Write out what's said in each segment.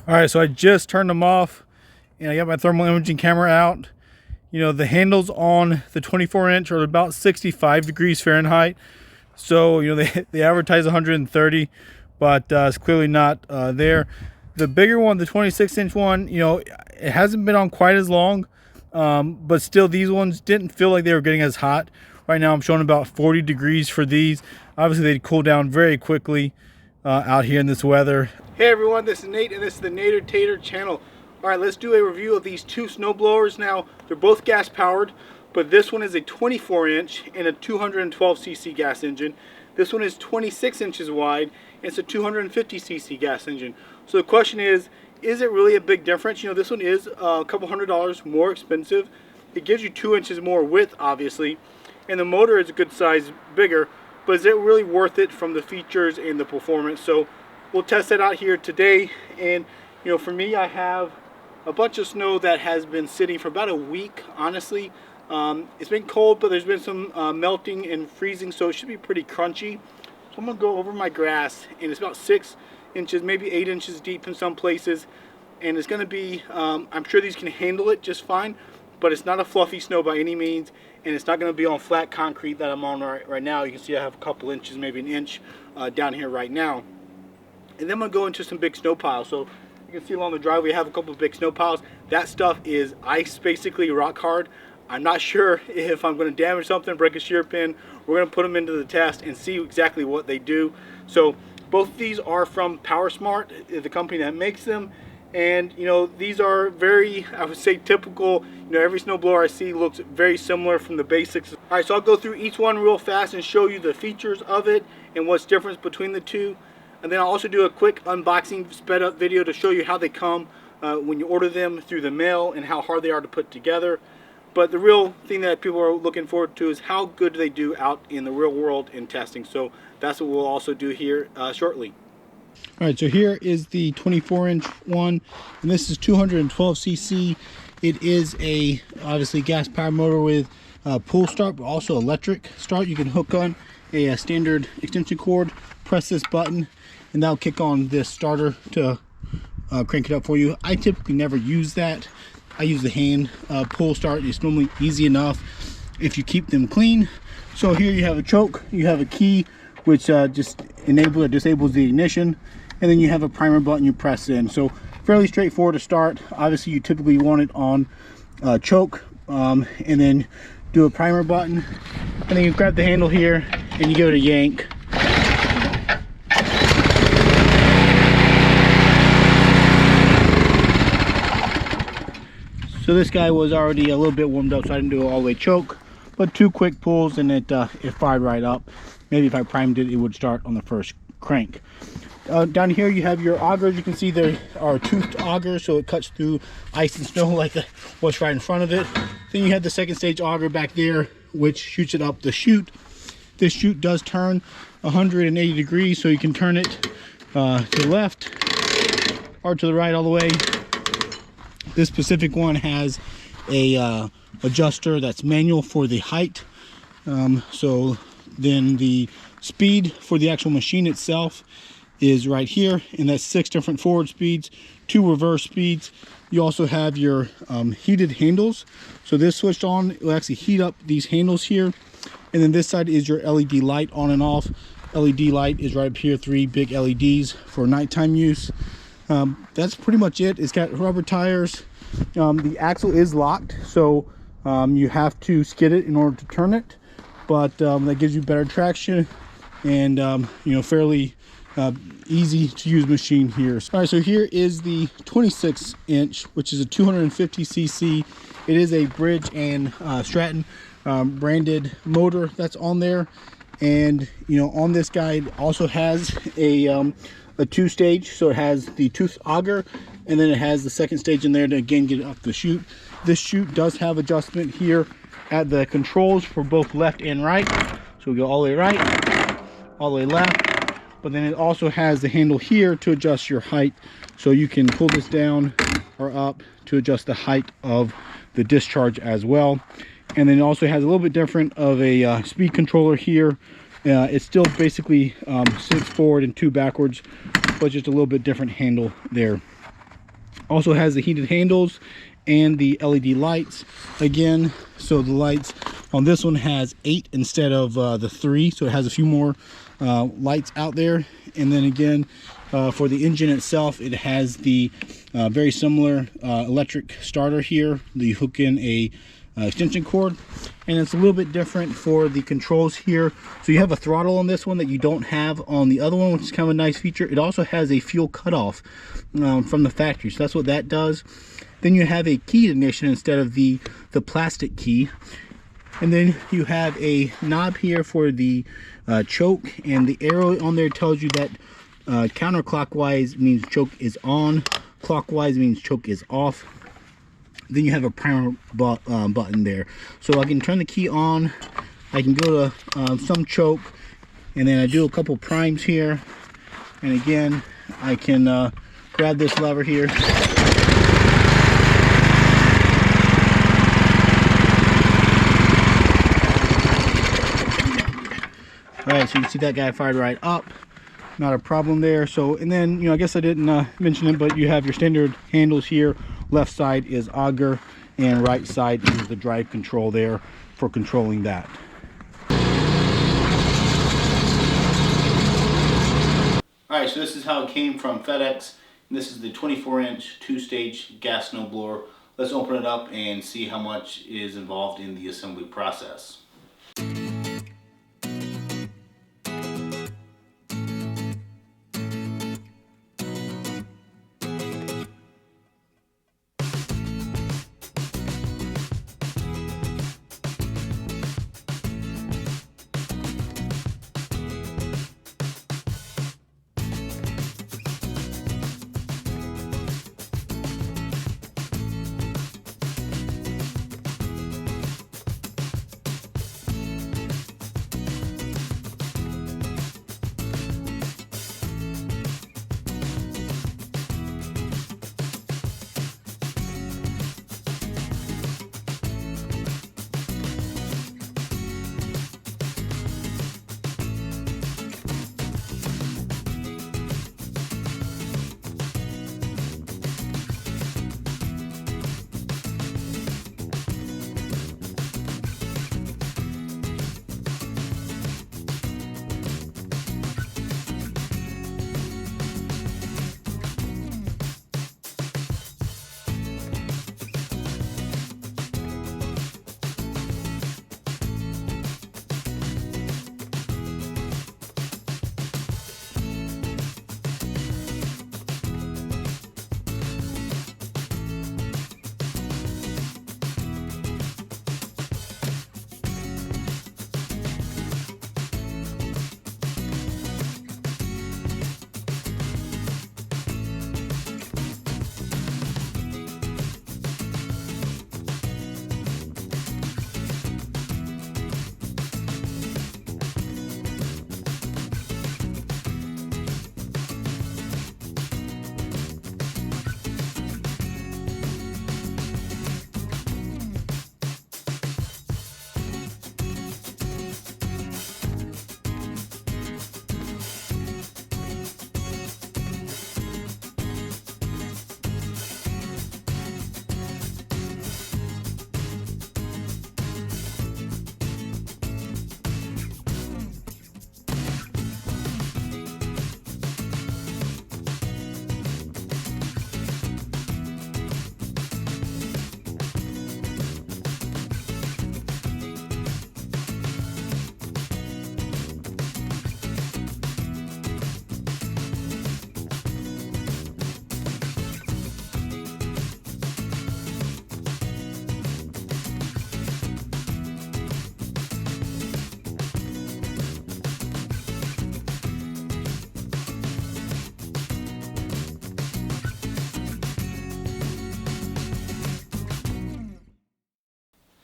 All right, so I just turned them off and I got my thermal imaging camera out. You know, the handles on the 24-inch are about 65 degrees Fahrenheit. So, you know, they advertise 130, but it's clearly not there. The bigger one, the 26-inch one, you know, it hasn't been on quite as long, but still these ones didn't feel like they were getting as hot. Right now I'm showing about 40 degrees for these. Obviously they cool down very quickly out here in this weather. Hey everyone, this is Nate and this is the Nader Tater channel. Alright, let's do a review of these two snow blowers. Now, they're both gas powered, but this one is a 24-inch and a 212cc gas engine. This one is 26 inches wide and it's a 250cc gas engine. So the question is it really a big difference? You know, this one is a couple $100 more expensive. It gives you 2 inches more width, obviously, and the motor is a good size bigger, but is it really worth it from the features and the performance? So we'll test it out here today. And you know, for me, I have a bunch of snow that has been sitting for about a week, honestly. It's been cold, but there's been some melting and freezing, so it should be pretty crunchy. So I'm gonna go over my grass, and it's about 6 inches, maybe 8 inches deep in some places. And it's gonna be, I'm sure these can handle it just fine, but it's not a fluffy snow by any means, and it's not gonna be on flat concrete that I'm on right now. You can see I have a couple inches, maybe an inch down here right now. And then I'm gonna go into some big snow piles. So you can see along the driveway we have a couple of big snow piles. That stuff is ice, basically rock hard. I'm not sure if I'm going to damage something, break a shear pin. We're going to put them into the test and see exactly what they do. So both of these are from PowerSmart, the company that makes them. And you know, these are very, I would say, typical. You know, every snowblower I see looks very similar from the basics. All right, so I'll go through each one real fast and show you the features of it and what's different between the two. And then I'll also do a quick unboxing sped up video to show you how they come when you order them through the mail and how hard they are to put together. But the real thing that people are looking forward to is how good they do out in the real world in testing. So that's what we'll also do here shortly. All right, so here is the 24-inch one, and this is 212cc. It is a obviously gas powered motor with pull start, but also electric start. You can hook on a standard extension cord, press this button, and that'll kick on this starter to crank it up for you. I typically never use that. I use the hand pull start. It's normally easy enough if you keep them clean. So here you have a choke, you have a key which just enables or disables the ignition, and then you have a primer button you press in. So fairly straightforward to start. Obviously you typically want it on choke, and then do a primer button, and then you grab the handle here and you give it a yank. So this guy was already a little bit warmed up, so I didn't do it all the way choke, but 2 quick pulls and it fired right up. Maybe if I primed it, it would start on the first crank. Down here you have your augers. You can see there are toothed augers, so it cuts through ice and snow like what's right in front of it. Then you have the second stage auger back there, which shoots it up the chute. This chute does turn 180 degrees, so you can turn it to the left or to the right all the way. This specific one has a adjuster that's manual for the height. So then the speed for the actual machine itself is right here, and that's 6 different forward speeds, 2 reverse speeds. You also have your heated handles. So this switched on, it will actually heat up these handles here. And then this side is your LED light on and off. LED light is right up here, 3 big LEDs for nighttime use. That's pretty much it. It's got rubber tires. The axle is locked, so you have to skid it in order to turn it, but that gives you better traction and you know, fairly easy to use machine here. All right, so here is the 26-inch, which is a 250cc. It is a Briggs and Stratton branded motor that's on there. And you know, on this guy it also has a 2-stage, so it has the tooth auger, and then it has the second stage in there to again get it up the chute. This chute does have adjustment here at the controls for both left and right. So we go all the way right, all the way left, but then it also has the handle here to adjust your height. So you can pull this down or up to adjust the height of the discharge as well. And then it also has a little bit different of a speed controller here. It's still basically 6 forward and 2 backwards, but just a little bit different handle there. Also has the heated handles and the LED lights again. So the lights on this one has 8 instead of the 3, so it has a few more lights out there. And then again, for the engine itself, it has the very similar electric starter here. You hook in a extension cord, and it's a little bit different for the controls here. So you have a throttle on this one that you don't have on the other one, which is kind of a nice feature. It also has a fuel cutoff from the factory, so that's what that does. Then you have a key ignition instead of the plastic key. And then you have a knob here for the choke, and the arrow on there tells you that counterclockwise means choke is on, clockwise means choke is off. Then you have a primer button there, so I can turn the key on, I can go to some choke, and then I do a couple primes here, and again I can grab this lever here. Alright, so you can see that guy fired right up, not a problem there. So, and then, you know, I guess I didn't mention it, but you have your standard handles here. Left side is auger, and right side is the drive control there for controlling that. Alright, so this is how it came from FedEx. This is the 24-inch 2-stage gas snow blower. Let's open it up and see how much is involved in the assembly process.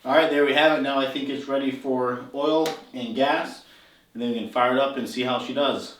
Alright, there we have it. Now I think it's ready for oil and gas, and then we can fire it up and see how she does.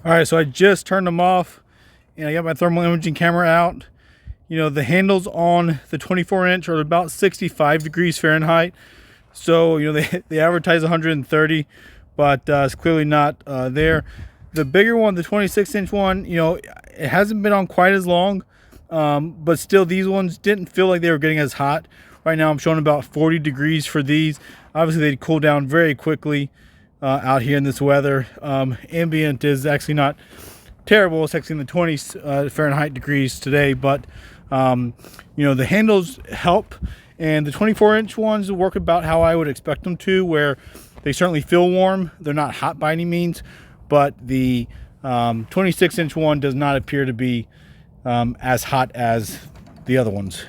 All right, so I just turned them off and I got my thermal imaging camera out. You know, the handles on the 24-inch are about 65 degrees Fahrenheit. So, you know, they advertise 130, but it's clearly not there. The bigger one, the 26-inch one, you know, it hasn't been on quite as long, but still these ones didn't feel like they were getting as hot. Right now I'm showing about 40 degrees for these. Obviously they cool down very quickly out here in this weather. Ambient is actually not terrible. It's actually in the 20s Fahrenheit degrees today, but you know, the handles help, and the 24-inch ones work about how I would expect them to, where they certainly feel warm. They're not hot by any means, but the 26-inch one does not appear to be as hot as the other ones.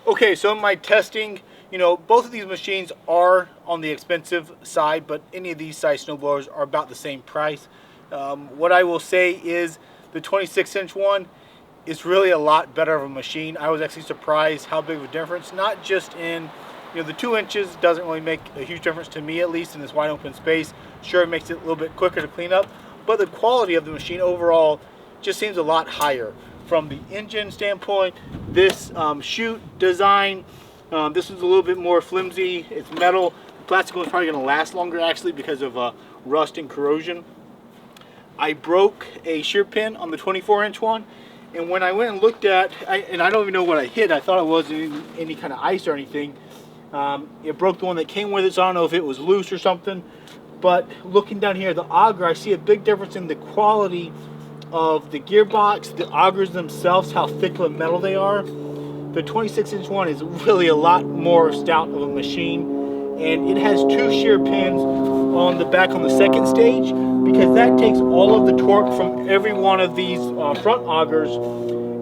Okay, so in my testing, you know, both of these machines are on the expensive side, but any of these size snowblowers are about the same price. What I will say is the 26-inch one is really a lot better of a machine. I was actually surprised how big of a difference, not just in, you know, the 2 inches doesn't really make a huge difference to me, at least in this wide open space. Sure, it makes it a little bit quicker to clean up, but the quality of the machine overall just seems a lot higher. From the engine standpoint, this chute design, this is a little bit more flimsy. It's metal. The plastic one's probably going to last longer actually because of rust and corrosion. I broke a shear pin on the 24-inch one, and when I went and looked at, and I don't even know what I hit. I thought it wasn't any kind of ice or anything. It broke the one that came with it, so I don't know if it was loose or something. But looking down here, the auger, I see a big difference in the quality of the gearbox, the augers themselves, how thick of metal they are. The 26-inch one is really a lot more stout of a machine, and it has 2 shear pins on the back on the second stage, because that takes all of the torque from every one of these front augers,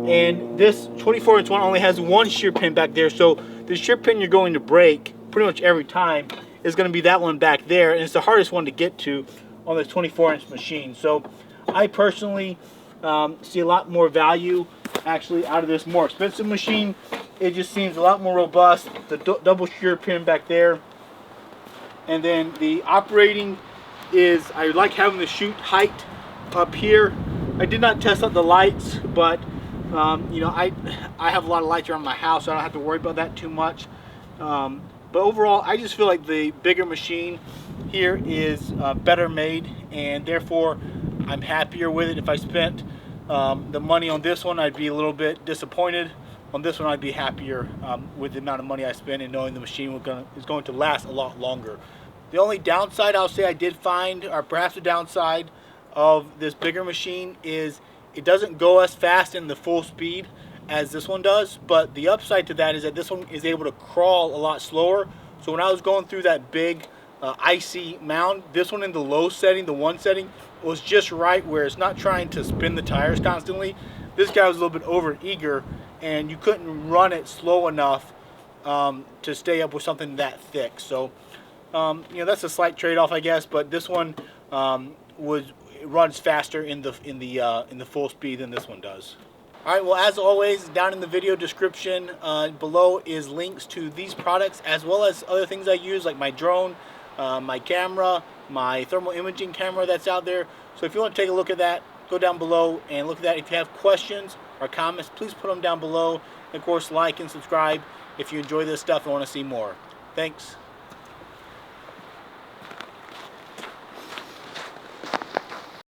and this 24-inch one only has 1 shear pin back there. So the shear pin you're going to break pretty much every time is going to be that one back there, and it's the hardest one to get to on this 24-inch machine. So I personally see a lot more value actually out of this more expensive machine. It just seems a lot more robust. The double shear pin back there, and then the operating is, I like having the chute height up here. I did not test out the lights, but you know, I have a lot of lights around my house, so I don't have to worry about that too much. But overall, I just feel like the bigger machine here is better made, and therefore I'm happier with it. If I spent the money on this one, I'd be a little bit disappointed. On this one, I'd be happier with the amount of money I spent and knowing the machine is going to last a lot longer. The only downside I'll say I did find, or perhaps the downside of this bigger machine, is it doesn't go as fast in the full speed as this one does, but the upside to that is that this one is able to crawl a lot slower. So when I was going through that big icy mound, this one in the low setting, the 1 setting, was just right where it's not trying to spin the tires constantly. This guy was a little bit over eager, and you couldn't run it slow enough to stay up with something that thick. So you know, that's a slight trade-off, I guess, but this one runs faster in the full speed than this one does. All right, well, as always, down in the video description below is links to these products, as well as other things I use, like my drone, my camera, my thermal imaging camera that's out there. So if you want to take a look at that, go down below and look at that. If you have questions or comments, please put them down below. And of course, like and subscribe if you enjoy this stuff and want to see more. Thanks.